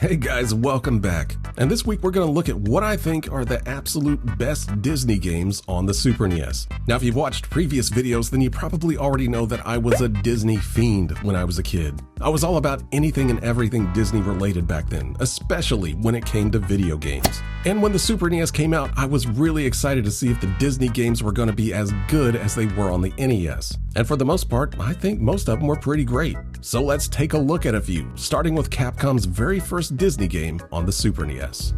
Hey guys, welcome back. And this week we're going to look at what I think are the absolute best Disney games on the Super NES. Now if you've watched previous videos, then you probably already know that I was a Disney fiend when I was a kid. I was all about anything and everything Disney related back then, especially when it came to video games. And when the Super NES came out, I was really excited to see if the Disney games were going to be as good as they were on the NES. And for the most part, I think most of them were pretty great. So let's take a look at a few, starting with Capcom's very first Disney game on the Super NES.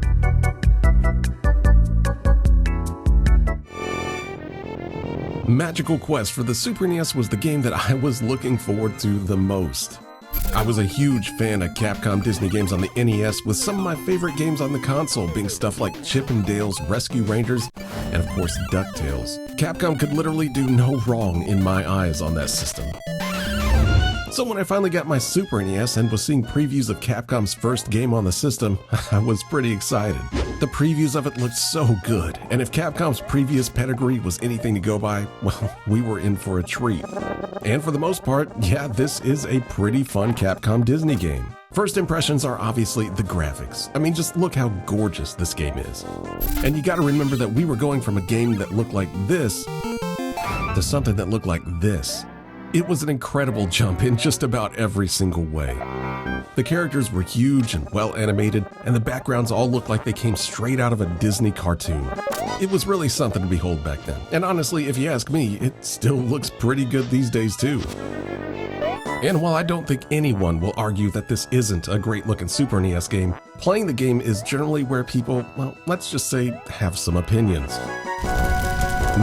Magical Quest for the Super NES was the game that I was looking forward to the most. I was a huge fan of Capcom Disney games on the NES, with some of my favorite games on the console being stuff like Chip and Dale's Rescue Rangers and of course DuckTales. Capcom could literally do no wrong in my eyes on that system. So when I finally got my Super NES and was seeing previews of Capcom's first game on the system, I was pretty excited. The previews of it looked so good, and if Capcom's previous pedigree was anything to go by, well, we were in for a treat. And for the most part, yeah, this is a pretty fun Capcom Disney game. First impressions are obviously the graphics. I mean, just look how gorgeous this game is. And you gotta remember that we were going from a game that looked like this to something that looked like this. It was an incredible jump in just about every single way. The characters were huge and well animated, and the backgrounds all looked like they came straight out of a Disney cartoon. It was really something to behold back then, and honestly, if you ask me, it still looks pretty good these days too. And while I don't think anyone will argue that this isn't a great looking Super NES game, playing the game is generally where people, well, let's just say, have some opinions.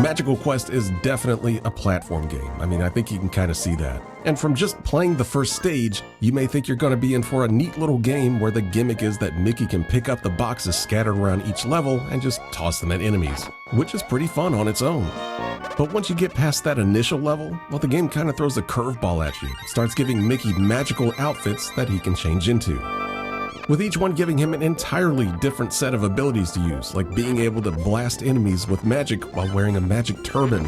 Magical Quest is definitely a platform game. I mean, I think you can kind of see that. And from just playing the first stage, you may think you're going to be in for a neat little game where the gimmick is that Mickey can pick up the boxes scattered around each level and just toss them at enemies, which is pretty fun on its own. But once you get past that initial level, well, the game kind of throws a curveball at you, starts giving Mickey magical outfits that he can change into, with each one giving him an entirely different set of abilities to use, like being able to blast enemies with magic while wearing a magic turban,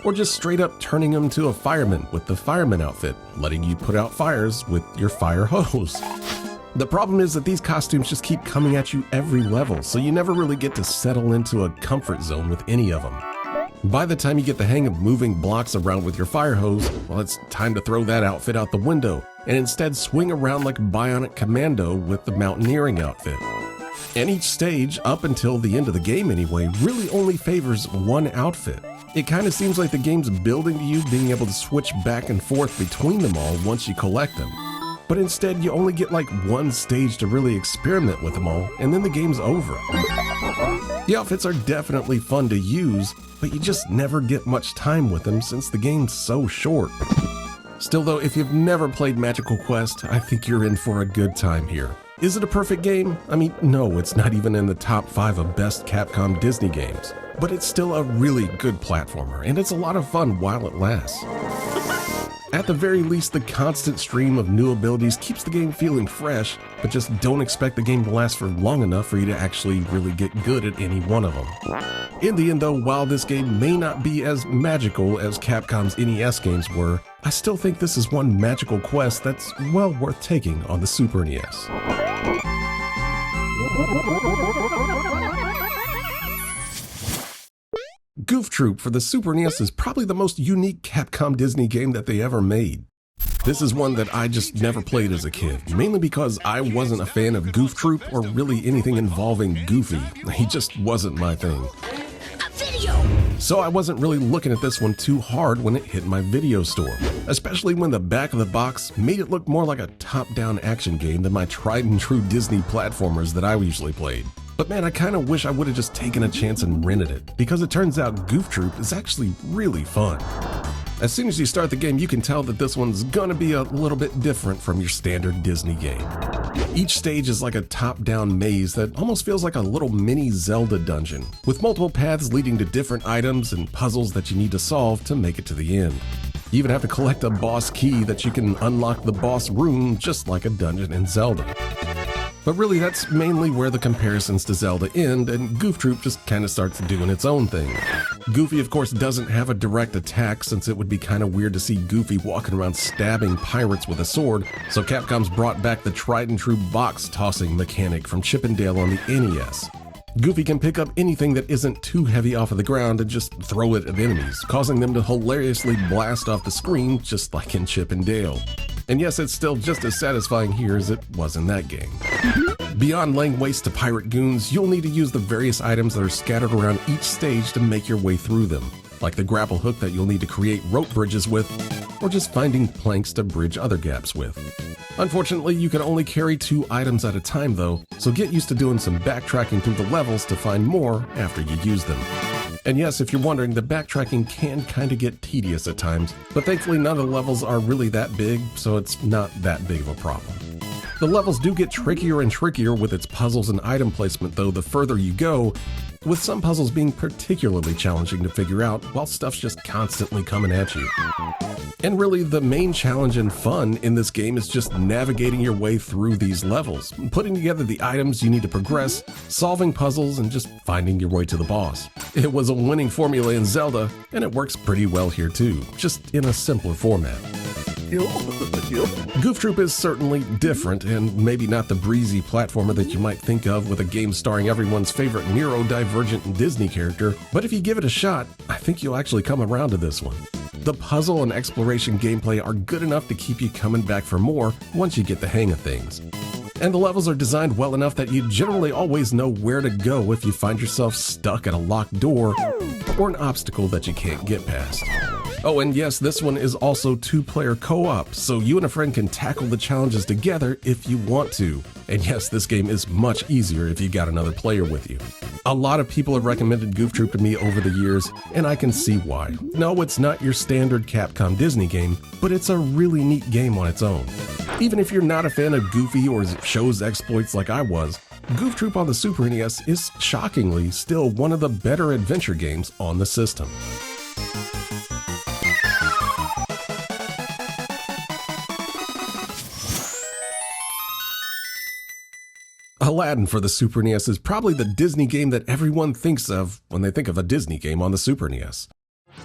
or just straight up turning him to a fireman with the fireman outfit, letting you put out fires with your fire hose. The problem is that these costumes just keep coming at you every level, so you never really get to settle into a comfort zone with any of them. By the time you get the hang of moving blocks around with your fire hose, well, it's time to throw that outfit out the window and instead swing around like a bionic commando with the mountaineering outfit. And each stage, up until the end of the game anyway, really only favors one outfit. It kind of seems like the game's building to you being able to switch back and forth between them all once you collect them. But instead, you only get like one stage to really experiment with them all, and then the game's over. The outfits are definitely fun to use, but you just never get much time with them since the game's so short. Still though, if you've never played Magical Quest, I think you're in for a good time here. Is it a perfect game? I mean, no, it's not even in the top 5 of best Capcom Disney games. But it's still a really good platformer, and it's a lot of fun while it lasts. At the very least, the constant stream of new abilities keeps the game feeling fresh, but just don't expect the game to last for long enough for you to actually really get good at any one of them. In the end though, while this game may not be as magical as Capcom's NES games were, I still think this is one Magical Quest that's well worth taking on the Super NES. Goof Troop for the Super NES is probably the most unique Capcom Disney game that they ever made. This is one that I just never played as a kid, mainly because I wasn't a fan of Goof Troop or really anything involving Goofy. He just wasn't my thing. So I wasn't really looking at this one too hard when it hit my video store, especially when the back of the box made it look more like a top-down action game than my tried and true Disney platformers that I usually played. But man, I kind of wish I would have just taken a chance and rented it, because it turns out Goof Troop is actually really fun. As soon as you start the game, you can tell that this one's gonna be a little bit different from your standard Disney game. Each stage is like a top-down maze that almost feels like a little mini Zelda dungeon, with multiple paths leading to different items and puzzles that you need to solve to make it to the end. You even have to collect a boss key that you can unlock the boss room just like a dungeon in Zelda. But really, that's mainly where the comparisons to Zelda end, and Goof Troop just kinda starts doing its own thing. Goofy, of course, doesn't have a direct attack, since it would be kinda weird to see Goofy walking around stabbing pirates with a sword, so Capcom's brought back the tried and true box-tossing mechanic from Chip and Dale on the NES. Goofy can pick up anything that isn't too heavy off of the ground and just throw it at enemies, causing them to hilariously blast off the screen just like in Chip and Dale. And yes, it's still just as satisfying here as it was in that game. Beyond laying waste to pirate goons, you'll need to use the various items that are scattered around each stage to make your way through them, like the grapple hook that you'll need to create rope bridges with, or just finding planks to bridge other gaps with. Unfortunately, you can only carry 2 items at a time though, so get used to doing some backtracking through the levels to find more after you use them. And yes, if you're wondering, the backtracking can kinda get tedious at times, but thankfully none of the levels are really that big, so it's not that big of a problem. The levels do get trickier and trickier with its puzzles and item placement though the further you go, with some puzzles being particularly challenging to figure out while stuff's just constantly coming at you. And really, the main challenge and fun in this game is just navigating your way through these levels, putting together the items you need to progress, solving puzzles, and just finding your way to the boss. It was a winning formula in Zelda, and it works pretty well here too, just in a simpler format. Goof Troop is certainly different, and maybe not the breezy platformer that you might think of with a game starring everyone's favorite neurodivergent Disney character, but if you give it a shot, I think you'll actually come around to this one. The puzzle and exploration gameplay are good enough to keep you coming back for more once you get the hang of things. And the levels are designed well enough that you generally always know where to go if you find yourself stuck at a locked door or an obstacle that you can't get past. Oh, and yes, this one is also 2-player co-op, so you and a friend can tackle the challenges together if you want to. And yes, this game is much easier if you got another player with you. A lot of people have recommended Goof Troop to me over the years, and I can see why. No, it's not your standard Capcom Disney game, but it's a really neat game on its own. Even if you're not a fan of Goofy or shows exploits like I was, Goof Troop on the Super NES is shockingly still one of the better adventure games on the system. Aladdin for the Super NES is probably the Disney game that everyone thinks of when they think of a Disney game on the Super NES.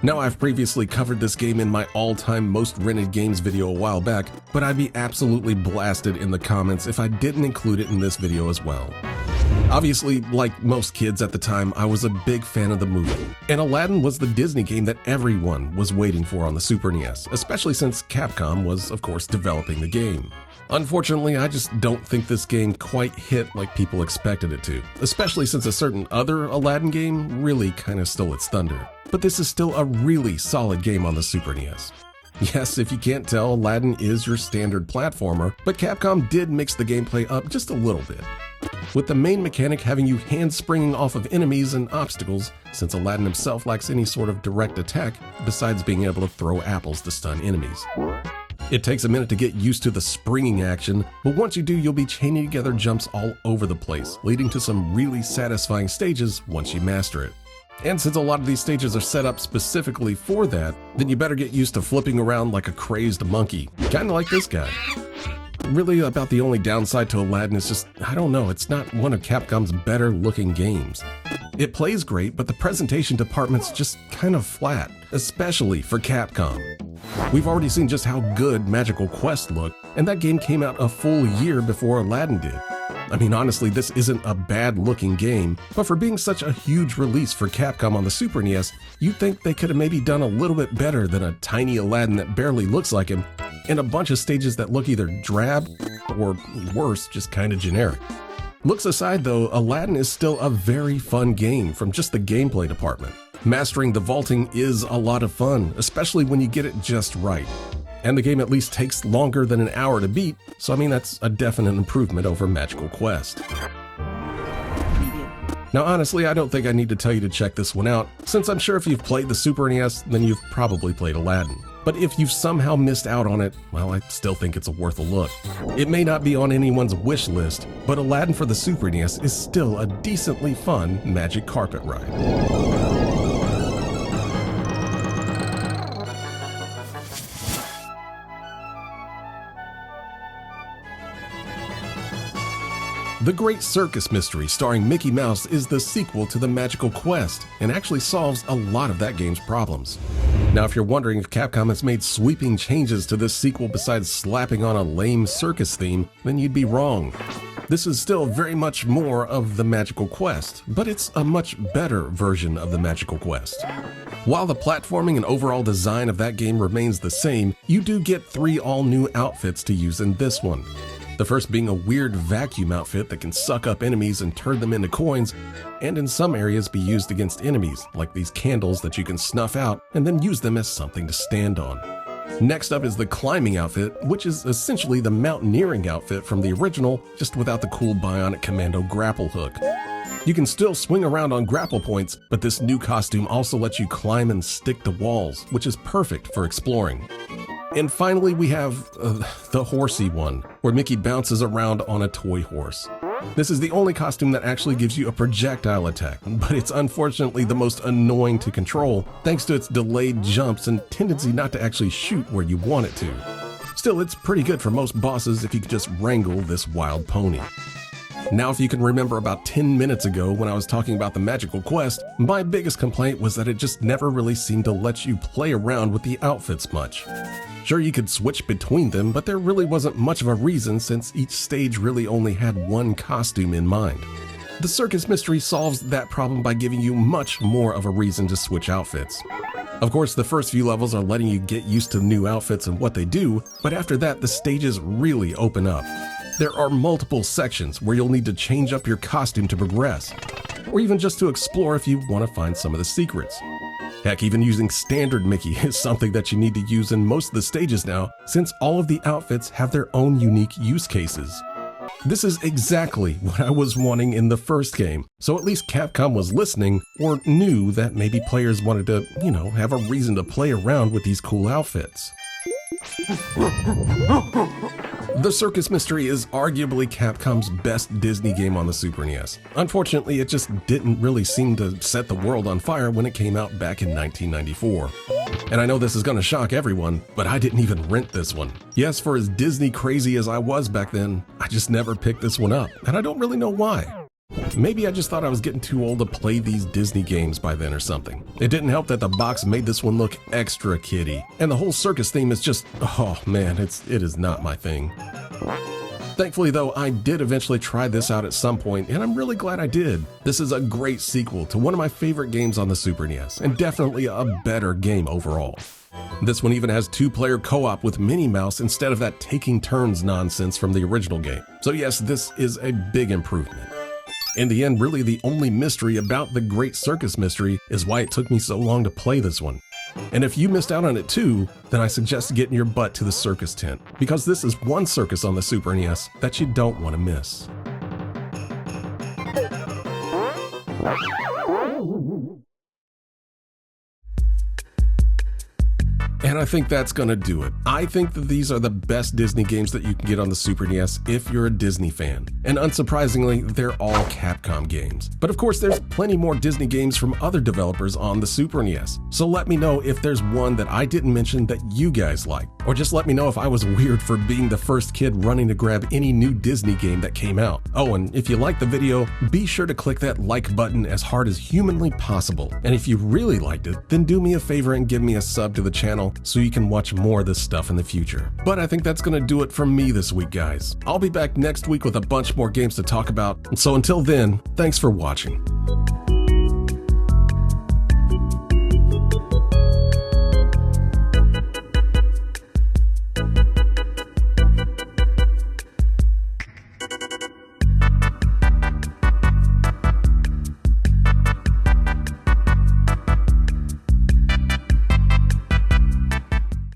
Now, I've previously covered this game in my all-time most rented games video a while back, but I'd be absolutely blasted in the comments if I didn't include it in this video as well. Obviously, like most kids at the time, I was a big fan of the movie, and Aladdin was the Disney game that everyone was waiting for on the Super NES, especially since Capcom was, of course, developing the game. Unfortunately, I just don't think this game quite hit like people expected it to, especially since a certain other Aladdin game really kind of stole its thunder. But this is still a really solid game on the Super NES. Yes, if you can't tell, Aladdin is your standard platformer, but Capcom did mix the gameplay up just a little bit, with the main mechanic having you hand-springing off of enemies and obstacles, since Aladdin himself lacks any sort of direct attack besides being able to throw apples to stun enemies. It takes a minute to get used to the springing action, but once you do, you'll be chaining together jumps all over the place, leading to some really satisfying stages once you master it. And since a lot of these stages are set up specifically for that, then you better get used to flipping around like a crazed monkey, kinda like this guy. Really, about the only downside to Aladdin is just, I don't know, it's not one of Capcom's better looking games. It plays great, but the presentation department's just kind of flat, especially for Capcom. We've already seen just how good Magical Quest looked, and that game came out a full year before Aladdin did. I mean, honestly, this isn't a bad-looking game, but for being such a huge release for Capcom on the Super NES, you'd think they could have maybe done a little bit better than a tiny Aladdin that barely looks like him, and a bunch of stages that look either drab, or worse, just kinda generic. Looks aside though, Aladdin is still a very fun game from just the gameplay department. Mastering the vaulting is a lot of fun, especially when you get it just right. And the game at least takes longer than an hour to beat, so I mean that's a definite improvement over Magical Quest. Now honestly, I don't think I need to tell you to check this one out, since I'm sure if you've played the Super NES, then you've probably played Aladdin. But if you've somehow missed out on it, well, I still think it's worth a look. It may not be on anyone's wish list, but Aladdin for the Super NES is still a decently fun magic carpet ride. The Great Circus Mystery starring Mickey Mouse is the sequel to The Magical Quest and actually solves a lot of that game's problems. Now, if you're wondering if Capcom has made sweeping changes to this sequel besides slapping on a lame circus theme, then you'd be wrong. This is still very much more of The Magical Quest, but it's a much better version of The Magical Quest. While the platforming and overall design of that game remains the same, you do get 3 all-new outfits to use in this one. The first being a weird vacuum outfit that can suck up enemies and turn them into coins, and in some areas be used against enemies, like these candles that you can snuff out and then use them as something to stand on. Next up is the climbing outfit, which is essentially the mountaineering outfit from the original, just without the cool bionic commando grapple hook. You can still swing around on grapple points, but this new costume also lets you climb and stick to walls, which is perfect for exploring. And finally, we have the horsey one, where Mickey bounces around on a toy horse. This is the only costume that actually gives you a projectile attack, but it's unfortunately the most annoying to control thanks to its delayed jumps and tendency not to actually shoot where you want it to. Still, it's pretty good for most bosses if you could just wrangle this wild pony. Now, if you can remember about 10 minutes ago when I was talking about the Magical Quest, my biggest complaint was that it just never really seemed to let you play around with the outfits much. Sure, you could switch between them, but there really wasn't much of a reason since each stage really only had one costume in mind. The Circus Mystery solves that problem by giving you much more of a reason to switch outfits. Of course, the first few levels are letting you get used to new outfits and what they do, but after that, the stages really open up. There are multiple sections where you'll need to change up your costume to progress, or even just to explore if you want to find some of the secrets. Heck, even using standard Mickey is something that you need to use in most of the stages now, since all of the outfits have their own unique use cases. This is exactly what I was wanting in the first game, so at least Capcom was listening or knew that maybe players wanted to, have a reason to play around with these cool outfits. The Circus Mystery is arguably Capcom's best Disney game on the Super NES. Unfortunately, it just didn't really seem to set the world on fire when it came out back in 1994. And I know this is going to shock everyone, but I didn't even rent this one. Yes, for as Disney crazy as I was back then, I just never picked this one up, and I don't really know why. Maybe I just thought I was getting too old to play these Disney games by then or something. It didn't help that the box made this one look extra kiddie, and the whole circus theme is just, oh man, it is not my thing. Thankfully though, I did eventually try this out at some point, and I'm really glad I did. This is a great sequel to one of my favorite games on the Super NES, and definitely a better game overall. This one even has 2-player co-op with Minnie Mouse instead of that taking turns nonsense from the original game. So yes, this is a big improvement. In the end, really the only mystery about the Great Circus Mystery is why it took me so long to play this one. And if you missed out on it too, then I suggest getting your butt to the circus tent, because this is one circus on the Super NES that you don't want to miss. And I think that's gonna do it. I think that these are the best Disney games that you can get on the Super NES if you're a Disney fan. And unsurprisingly, they're all Capcom games. But of course, there's plenty more Disney games from other developers on the Super NES. So let me know if there's one that I didn't mention that you guys like. Or just let me know if I was weird for being the first kid running to grab any new Disney game that came out. Oh, and if you liked the video, be sure to click that like button as hard as humanly possible. And if you really liked it, then do me a favor and give me a sub to the channel so you can watch more of this stuff in the future. But I think that's gonna do it from me this week, guys. I'll be back next week with a bunch more games to talk about. So until then, thanks for watching.